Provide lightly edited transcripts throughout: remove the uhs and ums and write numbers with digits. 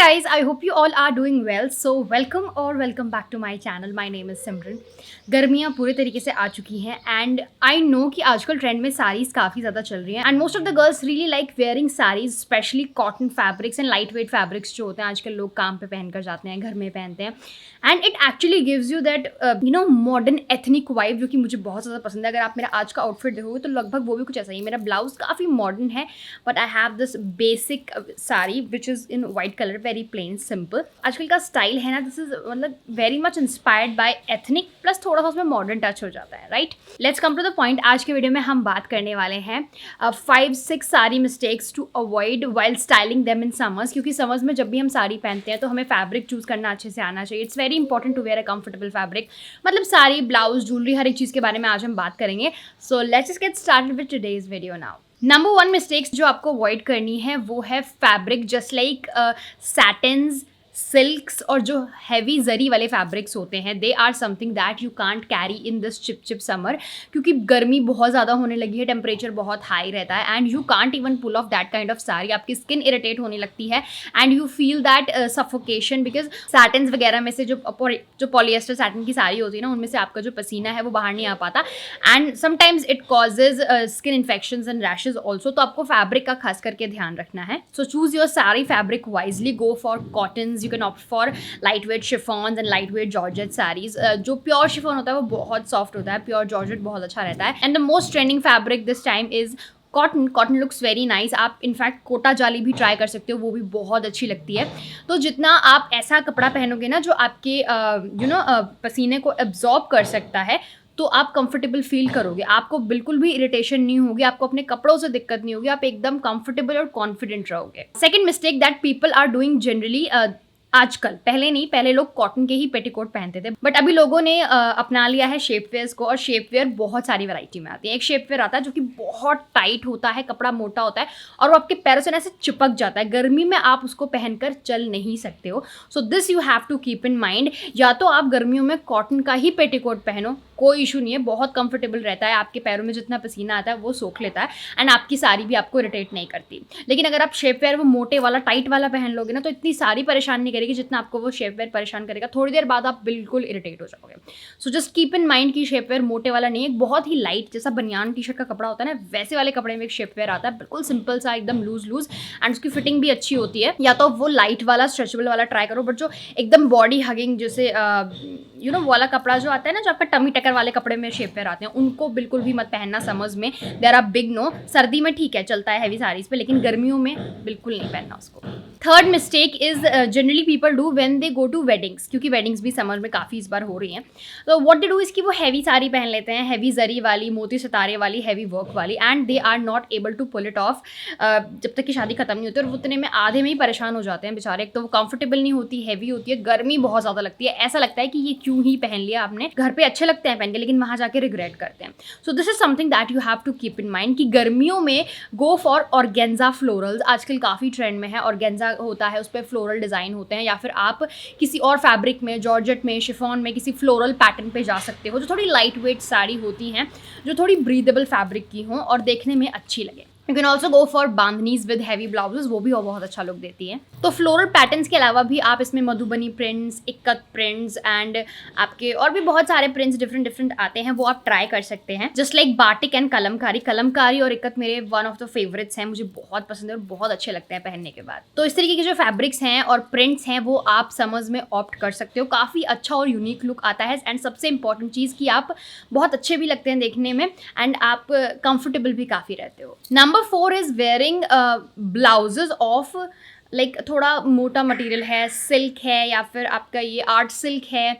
guys, I hope you all are doing well. So welcome back to my channel. My name is Simran. गर्मियाँ पूरे तरीके से आ चुकी हैं एंड आई नो कि आजकल ट्रेंड में साड़ीज़ काफ़ी ज़्यादा चल रही हैं and most of the girls really like wearing saris, specially cotton fabrics and light weight fabrics जो होते हैं आजकल लोग काम पे पहन कर जाते हैं, घर में पहनते हैं and it actually gives you that modern ethnic vibe जो कि मुझे बहुत ज़्यादा पसंद है. अगर आप मेरा आज का आउटफिट देखोगे तो लगभग वो भी कुछ ऐसा ही. मेरा ब्लाउज काफ़ी मॉडर्न है but I have this basic sari which is in white colour, very plain simple. आजकल का स्टाइल है ना, दिस इज मतलब very much inspired by ethnic plus थोड़ा सा उसमें मॉडर्न टच हो जाता है, right. Let's come to the point. आज के वीडियो में हम बात करने वाले हैं 5-6 sari mistakes to avoid while styling them in summers. क्योंकि समर्स में जब भी हम साड़ी पहनते हैं तो हमें फैब्रिक चूज करना अच्छे से आना चाहिए. It's very important to wear a comfortable fabric. मतलब साड़ी, ब्लाउज, ज्वेलरी, हर एक चीज़ के बारे में आज हम बात करेंगे. So let's get started with today's video now. Number 1 mistakes जो आपको अवॉइड करनी है वो है fabric. Just like satins, silks और जो हैवी जरी वाले फैब्रिक्स होते हैं, they are something that you can't carry in this cheap summer. क्योंकि गर्मी बहुत ज़्यादा होने लगी है, टेम्परेचर बहुत हाई रहता है and you can't even pull off that kind of sari. आपकी स्किन इरिटेट होने लगती है and you feel that suffocation because satins वगैरह में से जो पॉलिएस्टर सैटिन की साड़ी होती है ना, उनमें से आपका जो पसीना है वो बाहर नहीं आ पाता and sometimes it causes skin infections and rashes also. तो आपको फैब्रिक का खास करके ध्यान रखना है. So choose your sari fabric wisely. Go for cottons. You can opt for lightweight chiffons and lightweight georgette sarees. जो प्योर शिफॉन होता है वो बहुत सॉफ्ट होता है, प्योर जॉर्जेट बहुत अच्छा रहता है. And the most trending fabric this time is cotton. Cotton looks very nice. आप इनफैक्ट कोटा जाली भी ट्राई कर सकते हो, वो भी बहुत अच्छी लगती है. तो जितना आप ऐसा कपड़ा पहनोगे ना जो आपके पसीने को एब्जॉर्ब कर सकता है, तो आप कंफर्टेबल फील करोगे. आपको बिल्कुल भी इरिटेशन नहीं होगी, आपको अपने कपड़ों से दिक्कत नहीं होगी, आप एकदम कंफर्टेबल और कॉन्फिडेंट रहोगे. Second mistake that people are doing generally आजकल, पहले नहीं, पहले लोग कॉटन के ही पेटीकोट पहनते थे बट अभी लोगों ने अपना लिया है शेपवेयर्स को. और शेपवेयर बहुत सारी वैरायटी में आती है. एक शेपवेयर आता है जो कि बहुत टाइट होता है, कपड़ा मोटा होता है और वो आपके पैरों से ऐसे चिपक जाता है. गर्मी में आप उसको पहनकर चल नहीं सकते हो. So this you have to keep in mind. या तो आप गर्मियों में कॉटन का ही पेटीकोट पहनो, कोई इशू नहीं है, बहुत कंफर्टेबल रहता है. आपके पैरों में जितना पसीना आता है वो सोख लेता है एंड आपकी साड़ी भी आपको इरिटेट नहीं करती. लेकिन अगर आप शेपवेयर वो मोटे वाला टाइट वाला पहन लोगे ना तो इतनी सारी परेशान नहीं करेगी जितना आपको वो शेपवेयर परेशान करेगा. थोड़ी देर बाद आप बिल्कुल इरिटेट हो जाओगे. So just keep in mind कि शेपवेयर मोटे वाला नहीं है. बहुत ही लाइट, जैसा बनियान टी शर्ट का कपड़ा होता है ना, वैसे वाले कपड़े में एक शेपवेयर आता है, बिल्कुल सिंपल सा, एकदम लूज एंड उसकी फिटिंग भी अच्छी होती है. या तो वो लाइट वाला स्ट्रेचेबल वाला ट्राई करो, बट जो एकदम बॉडी हगिंग जैसे वाला कपड़ा जो आता है ना, जो आपका टमी टकर वाले कपड़े में शेपवेयर आते हैं, उनको बिल्कुल भी मत पहनना समर्स में. There are big no. सर्दी में ठीक है, चलता है हैवी साड़ीज पे, लेकिन गर्मियों में बिल्कुल नहीं पहनना उसको. Third mistake is generally people do when they go to weddings. क्योंकि वेडिंग्स भी समर में काफ़ी इस बार हो रही हैं. तो व्हाट दे डू इज कि वो हैवी साड़ी पहन लेते हैं, हैवी जरी वाली, मोती सितारे वाली, हैवी वर्क वाली, and they are not able to pull it off जब तक कि शादी खत्म नहीं होती. और वो उतने में आधे में ही परेशान हो जाते हैं बेचारे. एक तो वो कंफर्टेबल नहीं होती, हैवी होती है, गर्मी बहुत ज़्यादा लगती है, ऐसा लगता है कि ये क्यों ही पहन लिया आपने. घर पे अच्छे लगते हैं पहन के, लेकिन वहाँ जाके रिग्रेट करते हैं. So this is something that you have to keep in mind कि गर्मियों में गो फॉर ऑर्गेन्जा फ्लोरल्स. आजकल काफ़ी ट्रेंड में है. ऑर्गेन्जा होता है, उस पर फ्लोरल डिज़ाइन होते हैं, या फिर आप किसी और फैब्रिक में, जॉर्जेट में, शिफॉन में, किसी फ्लोरल पैटर्न पे जा सकते हो जो थोड़ी लाइट वेट साड़ी होती हैं, जो थोड़ी ब्रीदेबल फैब्रिक की हों और देखने में अच्छी लगे. You can also go for bandhanis with heavy blouses, वो भी बहुत अच्छा लुक देती है. तो फ्लोरल पैटर्न्स के अलावा भी आप इसमें Madhubani prints, ikat prints and आपके और भी बहुत सारे प्रिंट्स डिफरेंट आते हैं, वो आप ट्राई कर सकते हैं. Just like batik and Kalamkari. Kalamkari और इक्कत मेरे वन ऑफ द फेवरेट्स हैं, मुझे बहुत पसंद है और बहुत अच्छे लगते हैं पहनने के बाद. तो इस तरीके के जो फैब्रिक्स हैं और प्रिंट्स हैं वो आप समर्स में ऑप्ट कर सकते हो. काफ़ी अच्छा और यूनिक लुक आता है. एंड सबसे इंपॉर्टेंट चीज़ कि आप बहुत अच्छे भी लगते हैं देखने में एंड आप कंफर्टेबल भी काफ़ी रहते हो. Number 4 is wearing blouses of like थोड़ा मोटा मटेरियल है, सिल्क है, या फिर आपका ये आर्ट सिल्क है,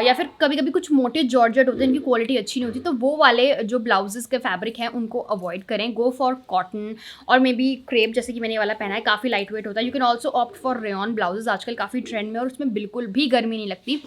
या फिर कभी कभी कुछ मोटे जॉर्जेट होते हैं, इनकी क्वालिटी अच्छी नहीं होती. तो वो वाले जो ब्लाउजेस के फैब्रिक हैं उनको अवॉइड करें. गो फॉर कॉटन और मे बी क्रेप, जैसे कि मैंने ये वाला पहना है, काफ़ी लाइट वेट होता है. You can also opt for rayon blouses, आजकल काफ़ी ट्रेंड में और उसमें बिल्कुल भी गर्मी नहीं लगती.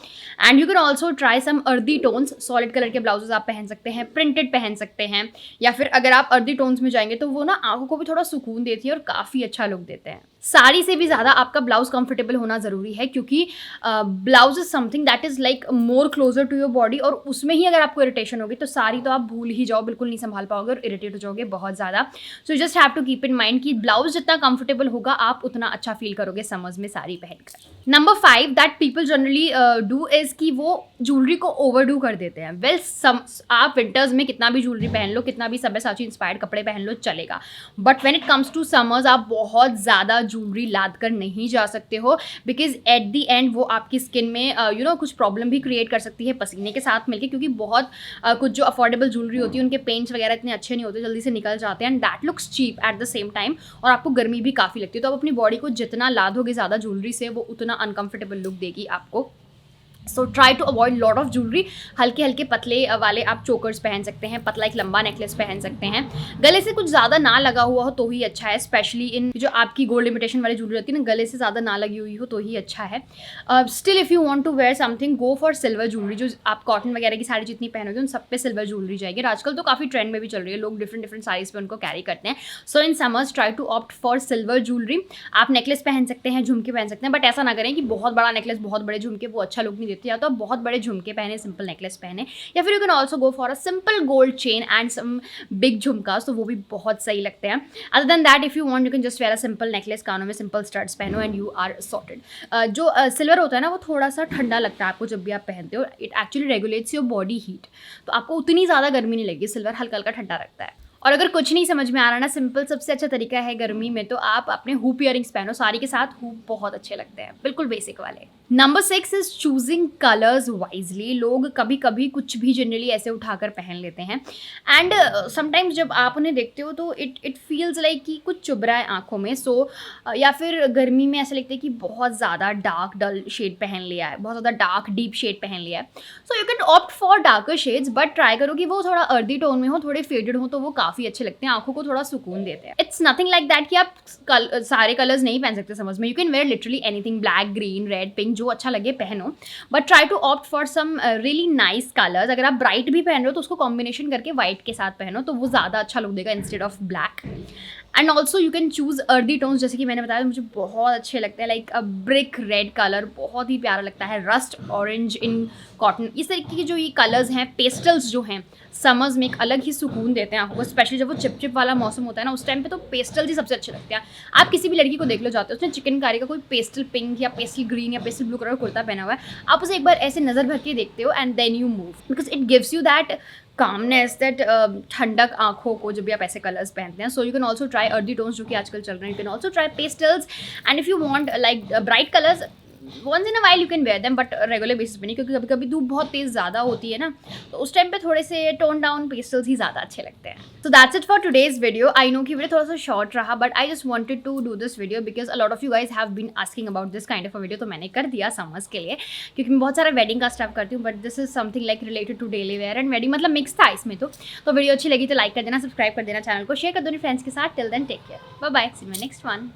And you can also try some earthy tones. Solid colour के ब्लाउजेज आप पहन सकते हैं, प्रिंटेड पहन सकते हैं, या फिर अगर आप अर्दी टोन्स में जाएंगे तो वो ना आंखों को भी थोड़ा सुकून देती है और काफ़ी अच्छा लुक देते हैं. साड़ी से भी ज़्यादा आपका ब्लाउज कंफर्टेबल होना ज़रूरी है, क्योंकि blouse is something that is like more closer to your body, और उसमें ही अगर आपको इरिटेशन होगी तो साड़ी तो आप भूल ही जाओ, बिल्कुल नहीं संभाल पाओगे और इरिटेट हो जाओगे बहुत ज़्यादा. So you just have to keep in mind कि ब्लाउज जितना कंफर्टेबल होगा आप उतना अच्छा फील करोगे समर्स में साड़ी पहनकर. Number 5 that people generally do is कि वो ज्वेलरी को ओवरडू कर देते हैं. वेल आप विंटर्स में कितना भी ज्वेलरी पहन लो, कितना भी सब्यसाची इंस्पायर्ड कपड़े पहन लो, चलेगा. But when it comes to summers आप बहुत ज़्यादा ज्वेलरी लाद कर नहीं जा सकते हो, बिकॉज एट द एंड वो आपकी स्किन में कुछ प्रॉब्लम भी क्रिएट कर सकती है पसीने के साथ मिलके, क्योंकि बहुत कुछ जो अफोर्डेबल ज्वेलरी होती है उनके पेंट्स वगैरह इतने अच्छे नहीं होते, जल्दी से निकल जाते हैं and that looks cheap at the same time, और आपको गर्मी भी काफ़ी लगती है. तो आप अपनी बॉडी को जितना लादोगे ज़्यादा ज्वेलरी से वो उतना अनकंफर्टेबल लुक देगी आपको. So try to avoid lot of jewellery. हल्के हल्के पतले वाले आप चोकर्स पहन सकते हैं, पतला एक लंबा नेकलेस पहन सकते हैं. गले से कुछ ज़्यादा ना लगा हुआ हो तो ही अच्छा है, स्पेशली इन जो आपकी गोल्ड इमिटेशन वाली ज्वेलरी होती है ना, गले से ज़्यादा ना लगी हुई हो तो ही अच्छा है. Still if you want to wear something, go for silver jewellery. जो आप कॉटन वगैरह की साड़ी जितनी पहनोगे उन सब पे सिल्वर ज्वेलरी जाएगी. और आजकल तो काफ़ी ट्रेंड में भी चल रही है, लोग डिफरेंट डिफरेंट साइज पे उनको कैरी करते हैं. So in summers try to opt for silver jewellery. आप नेकलेस पहन सकते हैं, झुमके पहन सकते हैं, बट ऐसा ना करें कि बहुत बड़ा नेकलेस बहुत बड़े झुमके, वो अच्छा लुक नहीं देते. या तो आप बहुत बड़े झुमके पहने, सिंपल नेकलेस पहने, या फिर you can also go for a simple gold chain and some big jhumka, तो वो भी बहुत सही लगते हैं. Other than that if you want you can just wear a simple necklace, कानों में सिंपल स्टड्स पहनो एंड यू आर सॉर्टेड. जो सिल्वर होता है ना वो थोड़ा सा ठंडा लगता है आपको जब भी आप पहनते हो. It actually regulates your body heat, तो आपको उतनी ज़्यादा गर्मी नहीं लगेगी. सिल्वर हल्का हल्का ठंडा रखता है. और अगर कुछ नहीं समझ में आ रहा ना, सिंपल सबसे अच्छा तरीका है गर्मी में, तो आप अपने हुप इयरिंग्स पहनो. साड़ी के साथ हुप बहुत अच्छे लगते हैं, बिल्कुल बेसिक वाले. Number 6 is choosing colours wisely. लोग कभी कभी कुछ भी जनरली ऐसे उठाकर पहन लेते हैं एंड समटाइम्स जब आप उन्हें देखते हो तो इट फील्स लाइक कि कुछ चुभ रहा है आंखों में. सो या फिर गर्मी में ऐसा लगता है कि बहुत ज़्यादा डार्क डल शेड पहन लिया है, बहुत ज़्यादा डार्क डीप शेड पहन लिया है. सो you can opt for darker shades, but try करो कि वो थोड़ा अर्दी टोन में हो, थोड़े फेडेड हो, तो वो काफ़ी अच्छे लगते हैं, आंखों को थोड़ा सुकून देते हैं. इट्स नथिंग लाइक दैट कि आप सारे कलर्स नहीं पहन सकते समझ में. You can wear literally anything, black, green, red, pink, जो अच्छा लगे पहनो, but try to opt for some really nice colours. अगर आप ब्राइट भी पहन रहे हो तो उसको कॉम्बिनेशन करके व्हाइट के साथ पहनो, तो वो ज़्यादा अच्छा लुक देगा instead of black. And also you can choose earthy tones, जैसे कि मैंने बताया मुझे बहुत अच्छे लगते हैं. Like a brick red colour बहुत ही प्यारा लगता है, रस्ट ऑरेंज इन कॉटन. इस तरीके के जो ये कलर्स हैं, पेस्टल्स जो हैं, समर्स में एक अलग ही सुकून देते हैं आपको, स्पेशली जब वो चिपचिप वाला मौसम होता है ना, उस टाइम पे तो पेस्टल्स ही सबसे अच्छे लगते हैं. आप किसी भी लड़की को देख लो जाते हो, उसने चिकनकारी का कोई पेस्टल पिंक या पेस्टल ग्रीन या पेस्टल ब्लू कलर का कुर्ता पहना हुआ है, आप उसे एक बार ऐसे नज़र भर के देखते हो and then you move, because it gives you that calmness, that ठंडक आंखों को जब भी आप ऐसे कलर्स पहनते हैं. So you can also try earthy tones जो कि आजकल चल रहे हैं. You can also try pastels and if you want like bright colours once in a while you can wear them, but regular basis पे नहीं, क्योंकि कभी कभी धूप बहुत तेज़ ज़्यादा होती है ना, तो उस टाइम पे थोड़े से टोन डाउन पेस्टल्स ही ज़्यादा अच्छे लगते हैं. So that's it for today's video. I know कि वीडियो थोड़ा सा शॉर्ट रहा, but I just wanted to do this video because a lot of you guys have been asking about this kind of a video. तो मैंने कर दिया summers के लिए, क्योंकि मैं बहुत सारा वेडिंग का स्टफ करती हूँ, but this is something like related to daily wear and wedding, मतलब मिक्स था इसमें. तो वीडियो अच्छी लगी तो लाइक कर देना, सब्सक्राइब कर देना, चैनल को शेयर कर दो अपने फ्रेंड्स के साथ. Till then take care, bye bye, see you next one.